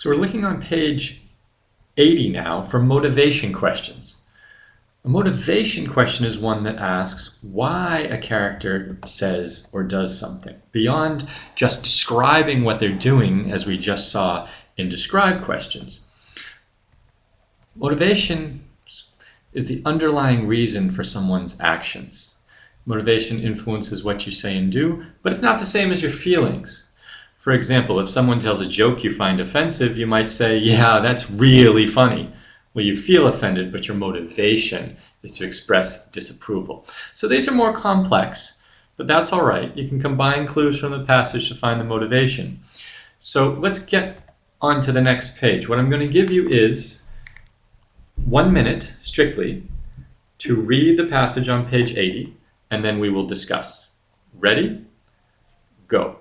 So we're looking on page 80 now for motivation questions. A motivation question is one that asks why a character says or does something, beyond just describing what they're doing as we just saw in describe questions. Motivation is the underlying reason for someone's actions. Motivation influences what you say and do, but it's not the same as your feelings. For example, if someone tells a joke you find offensive, you might say, yeah, that's really funny. Well, you feel offended, but your motivation is to express disapproval. So these are more complex, but that's all right. You can combine clues from the passage to find the motivation. So let's get on to the next page. What I'm going to give you is 1 minute, strictly, to read the passage on page 80, and then we will discuss. Ready? Go.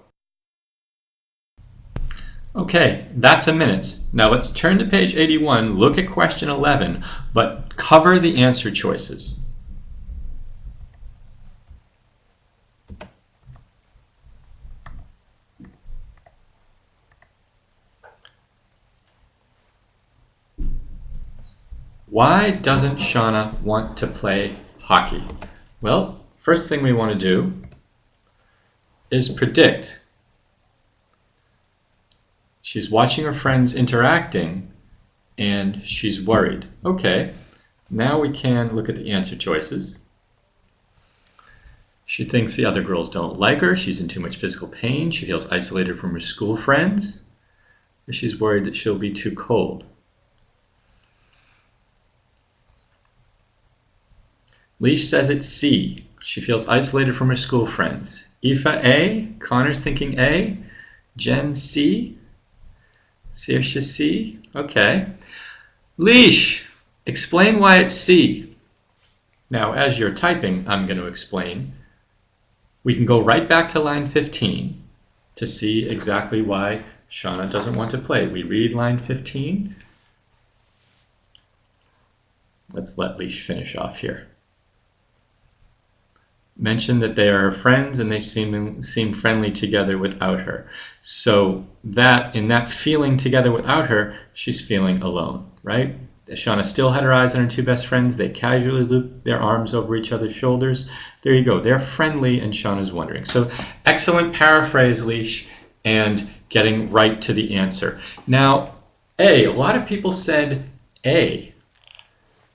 Okay, that's a minute. Now let's turn to page 81, look at question 11, but cover the answer choices. Why doesn't Shauna want to play hockey? Well, first thing we want to do is predict. She's watching her friends interacting and she's worried. Okay, now we can look at the answer choices. She thinks the other girls don't like her. She's in too much physical pain. She feels isolated from her school friends. Or she's worried that she'll be too cold. Leash says it's C. She feels isolated from her school friends. Aoife A. Connor's thinking A. Jen C. Saoirse C. Okay. Leash, explain why it's C. Now, as you're typing, I'm going to explain. We can go right back to line 15 to see exactly why Shauna doesn't want to play. We read line 15. Let's let Leash finish off here. Mention that they are friends and they seem friendly together without her. So that in that feeling together without her, she's feeling alone, right? Shauna still had her eyes on her two best friends. They casually looped their arms over each other's shoulders. There you go. They're friendly and Shauna's wondering. So excellent paraphrase, Leash, and getting right to the answer. Now, A lot of people said A.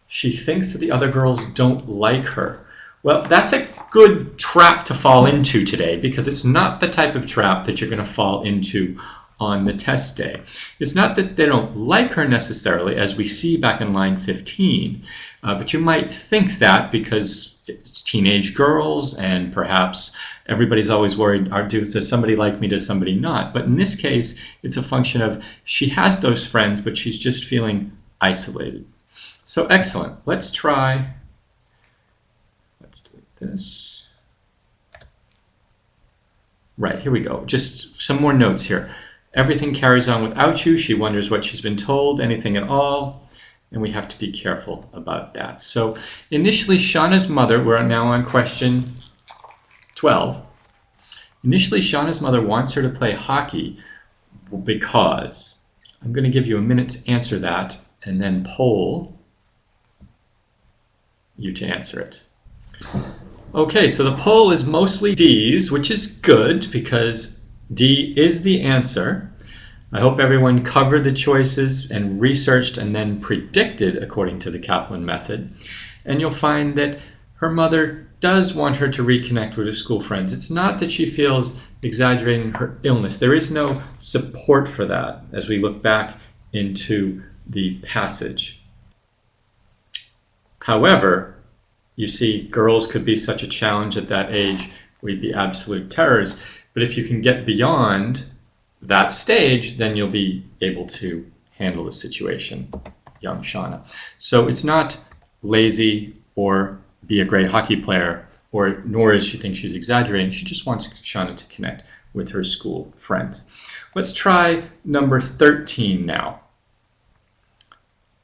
She thinks that the other girls don't like her. Well, that's a good trap to fall into today because it's not the type of trap that you're going to fall into on the test day. It's not that they don't like her necessarily, as we see back in line 15, but you might think that because it's teenage girls and perhaps everybody's always worried, does somebody like me, does somebody not? But in this case, it's a function of she has those friends, but she's just feeling isolated. So excellent. Let's try. Let's delete this. Right, here we go. Just some more notes here. Everything carries on without you. She wonders what she's been told, anything at all. And we have to be careful about that. So initially, Shauna's mother, we're now on question 12. Initially, Shauna's mother wants her to play hockey because, I'm going to give you a minute to answer that and then poll you to answer it. Okay, so the poll is mostly D's, which is good because D is the answer. I hope everyone covered the choices and researched and then predicted according to the Kaplan method. And you'll find that her mother does want her to reconnect with her school friends. It's not that she feels exaggerating her illness. There is no support for that as we look back into the passage. However, you see, girls could be such a challenge at that age, we'd be absolute terrors. But if you can get beyond that stage, then you'll be able to handle the situation, young Shauna. So it's not lazy or be a great hockey player, or nor is she think she's exaggerating. She just wants Shauna to connect with her school friends. Let's try number 13 now.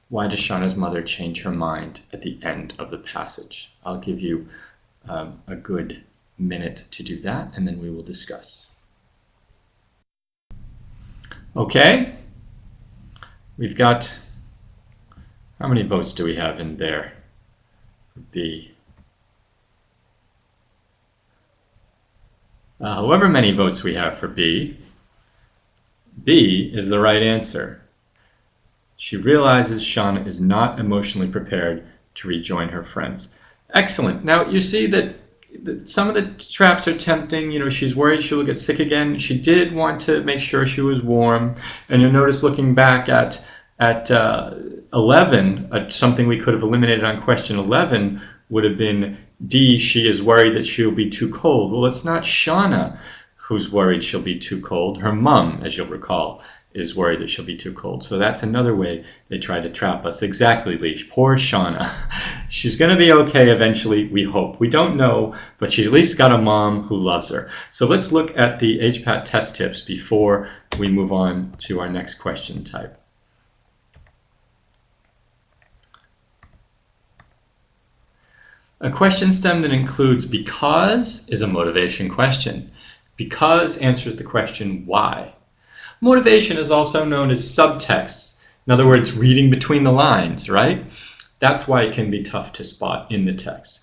Why does Shauna's mother change her mind at the end of the passage? I'll give you a good minute to do that, and then we will discuss. Okay, we've got, how many votes do we have in there? B. However many votes we have for B, B is the right answer. She realizes Shauna is not emotionally prepared to rejoin her friends. Excellent. Now you see that some of the traps are tempting. You know, she's worried she'll get sick again. She did want to make sure she was warm. And you'll notice looking back at 11, something we could have eliminated on question 11 would have been D, she is worried that she'll be too cold. Well, it's not Shauna who's worried she'll be too cold. Her mom, as you'll recall, is worried that she'll be too cold. So that's another way they try to trap us. Exactly, Leash. Poor Shauna. She's going to be okay eventually, we hope. We don't know, but she's at least got a mom who loves her. So let's look at the HPAT test tips before we move on to our next question type. A question stem that includes because is a motivation question. Because answers the question why. Motivation is also known as subtext. In other words, reading between the lines, right? That's why it can be tough to spot in the text.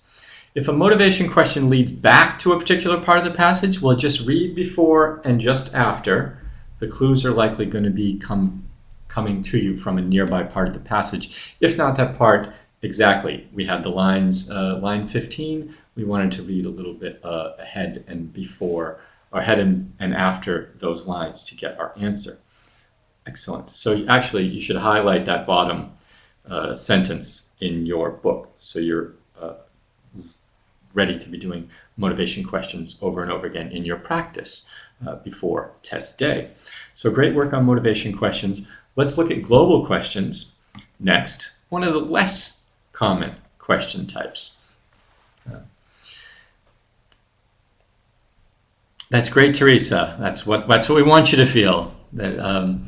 If a motivation question leads back to a particular part of the passage, well, just read before and just after. The clues are likely going to be coming to you from a nearby part of the passage. If not that part, exactly. We had the lines, line 15, we wanted to read a little bit ahead and before, or ahead and after those lines to get our answer. Excellent. So actually, you should highlight that bottom sentence in your book so you're ready to be doing motivation questions over and over again in your practice before test day. So great work on motivation questions. Let's look at global questions next. One of the less common question types. That's great, Teresa. That's what we want you to feel. That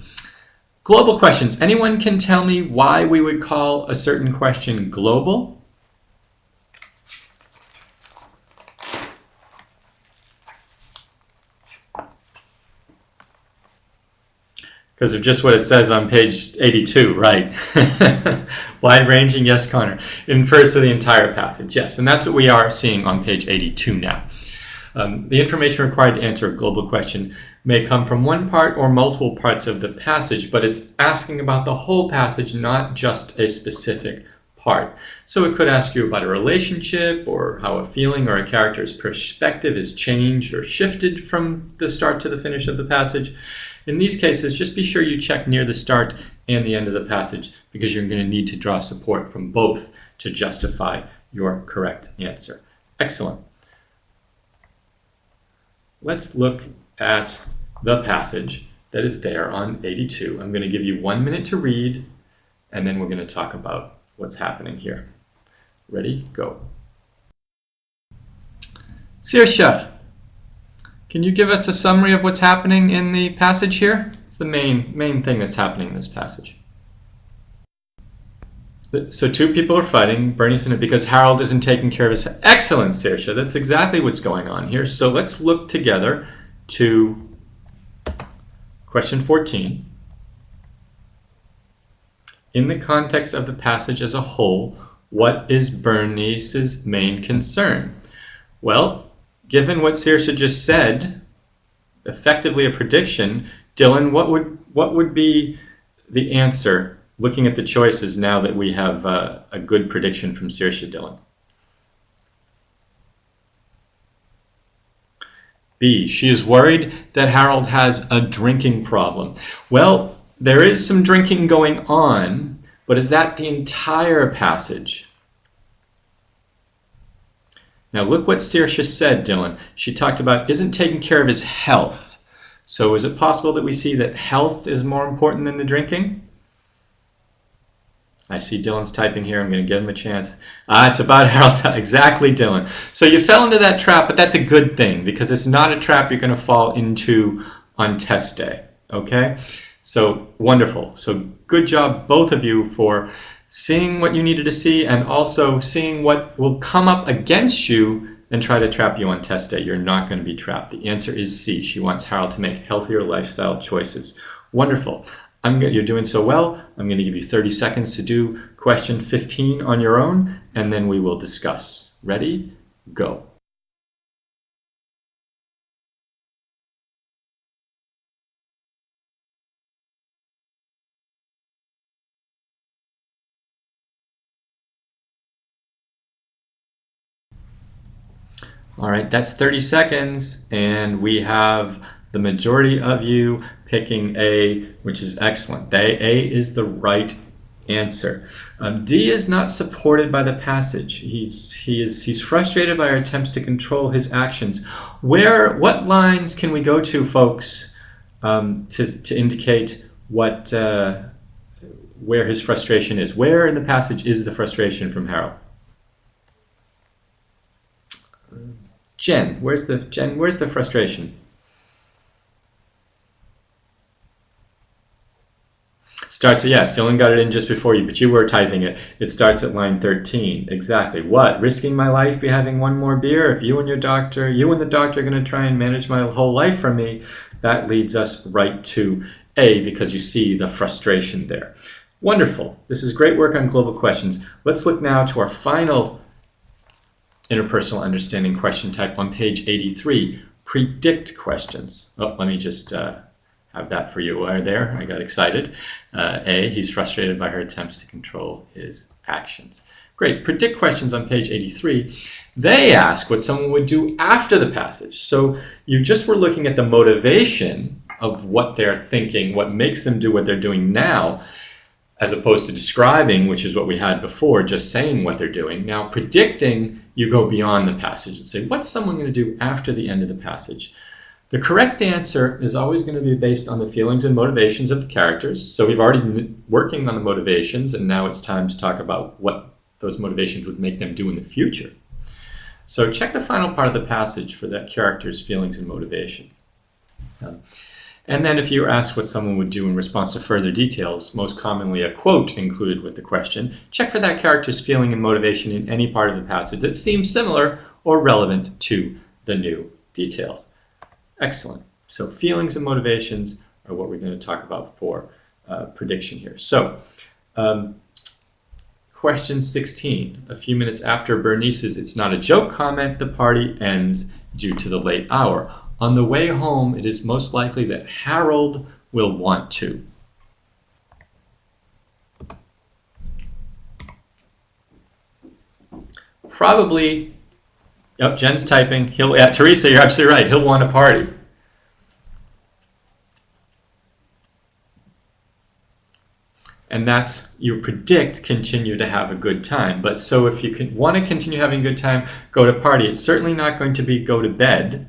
global questions. Anyone can tell me why we would call a certain question global? Because of just what it says on page 82, right? Wide-ranging, yes, Connor. It infers to the entire passage, yes. And that's what we are seeing on page 82 now. The information required to answer a global question may come from one part or multiple parts of the passage, but it's asking about the whole passage, not just a specific part. So it could ask you about a relationship or how a feeling or a character's perspective is changed or shifted from the start to the finish of the passage. In these cases, just be sure you check near the start and the end of the passage because you're going to need to draw support from both to justify your correct answer. Excellent. Let's look at the passage that is there on 82. I'm going to give you 1 minute to read, and then we're going to talk about what's happening here. Ready? Go. Saoirse, can you give us a summary of what's happening in the passage here? It's the main thing that's happening in this passage. So two people are fighting. Bernie's in it because Harold isn't taking care of his... Excellent, Saoirse. That's exactly what's going on here. So let's look together to question 14. In the context of the passage as a whole, what is Bernice's main concern? Well, given what Saoirse just said, effectively a prediction, Dylan, what would be the answer? Looking at the choices now that we have a good prediction from Saoirse, Dylan. B, she is worried that Harold has a drinking problem. Well, there is some drinking going on, but is that the entire passage? Now look what Saoirse said, Dylan. She talked about isn't taking care of his health. So is it possible that we see that health is more important than the drinking? I see Dylan's typing here. I'm going to give him a chance. It's about Harold's health. Exactly, Dylan. So you fell into that trap, but that's a good thing because it's not a trap you're going to fall into on test day. Okay? So wonderful. So good job, both of you, for seeing what you needed to see and also seeing what will come up against you and try to trap you on test day. You're not going to be trapped. The answer is C. She wants Harold to make healthier lifestyle choices. Wonderful. You're doing so well. I'm going to give you 30 seconds to do question 15 on your own, and then we will discuss. Ready? Go. All right, that's 30 seconds, and we have the majority of you picking A, which is excellent. A is the right answer. D is not supported by the passage. He's frustrated by our attempts to control his actions. What lines can we go to, folks, to indicate what where his frustration is? Where in the passage is the frustration from Harold? Jen, where's the frustration? Starts at, yes, Dylan got it in just before you, but you were typing it. It starts at line 13. Exactly. What? Risking my life by having one more beer? If you and the doctor are going to try and manage my whole life for me, that leads us right to A, because you see the frustration there. Wonderful. This is great work on global questions. Let's look now to our final interpersonal understanding question type on page 83, predict questions. Oh, let me just have that for you there. I got excited. A, he's frustrated by her attempts to control his actions. Great. Predict questions on page 83. They ask what someone would do after the passage. So you just were looking at the motivation of what they're thinking, what makes them do what they're doing now, as opposed to describing, which is what we had before, just saying what they're doing. Now, predicting, you go beyond the passage and say, what's someone going to do after the end of the passage? The correct answer is always going to be based on the feelings and motivations of the characters. So we've already been working on the motivations, and now it's time to talk about what those motivations would make them do in the future. So check the final part of the passage for that character's feelings and motivation. And then if you were asked what someone would do in response to further details, most commonly a quote included with the question, check for that character's feeling and motivation in any part of the passage that seems similar or relevant to the new details. Excellent. So feelings and motivations are what we're going to talk about for prediction here. So question 16. A few minutes after Bernice's "it's not a joke" comment, the party ends due to the late hour. On the way home, it is most likely that Harold will want to. Probably, yep, Jen's typing. Teresa, you're absolutely right. He'll want a party. And that's, you predict, continue to have a good time. But so if you want to continue having a good time, go to party. It's certainly not going to be go to bed.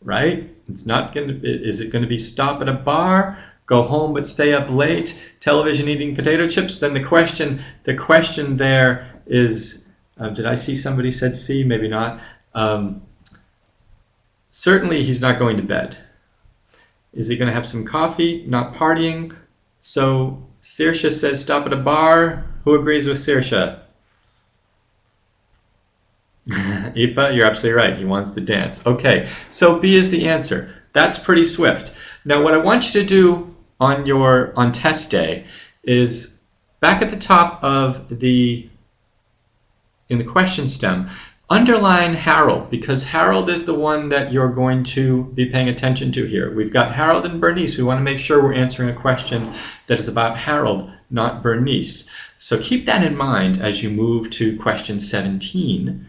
Right? It's not going to be, is it going to be stop at a bar, go home but stay up late, television eating potato chips? Then the question there is, did I see somebody said C? Maybe not. Certainly he's not going to bed. Is he going to have some coffee? Not partying. So Saoirse says stop at a bar. Who agrees with Saoirse? Aoife, you're absolutely right. He wants to dance. Okay, so B is the answer. That's pretty swift. Now, what I want you to do on test day is back at the top of in the question stem, underline Harold, because Harold is the one that you're going to be paying attention to here. We've got Harold and Bernice. We want to make sure we're answering a question that is about Harold, not Bernice. So keep that in mind as you move to question 17.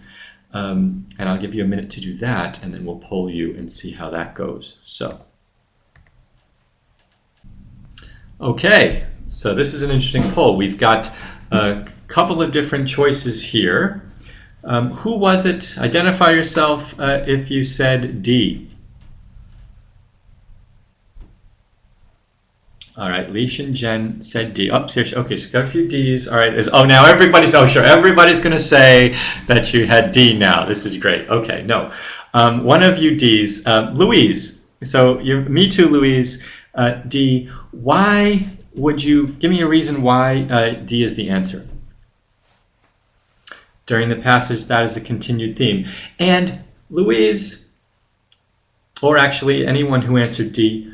And I'll give you a minute to do that, and then we'll poll you and see how that goes. So, okay, so this is an interesting poll. We've got a couple of different choices here. Who was it? Identify yourself if you said D. All right, Leash and Jen said D. Oh, seriously. Okay, so got a few D's. All right. Now everybody's, sure, everybody's going to say that you had D now. This is great. Okay, no. One of you D's. Louise. So me too, Louise. D. Why would you, give me a reason why D is the answer? During the passage, that is the continued theme. And Louise, or actually anyone who answered D,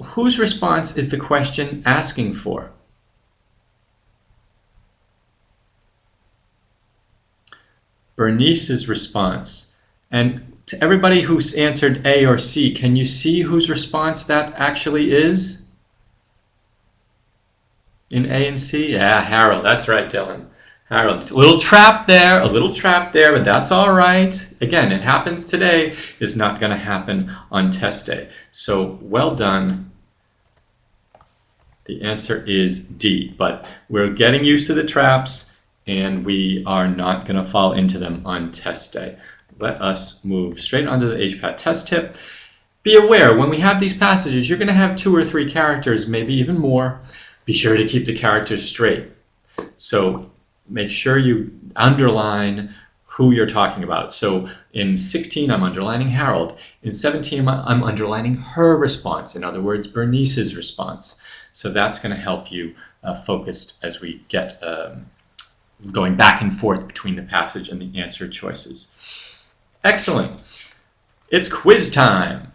whose response is the question asking for? Bernice's response. And to everybody who's answered A or C, can you see whose response that actually is? In A and C? Yeah, Harold. That's right, Dylan. Harold. A little trap there, but that's all right. Again, it happens today. It's not going to happen on test day. So well done. The answer is D, but we're getting used to the traps and we are not going to fall into them on test day. Let us move straight onto the HPAT test tip. Be aware, when we have these passages, you're going to have 2 or 3 characters, maybe even more. Be sure to keep the characters straight. So make sure you underline who you're talking about. So in 16, I'm underlining Harold. In 17, I'm underlining her response. In other words, Bernice's response. So that's going to help you focused as we get going back and forth between the passage and the answer choices. Excellent. It's quiz time.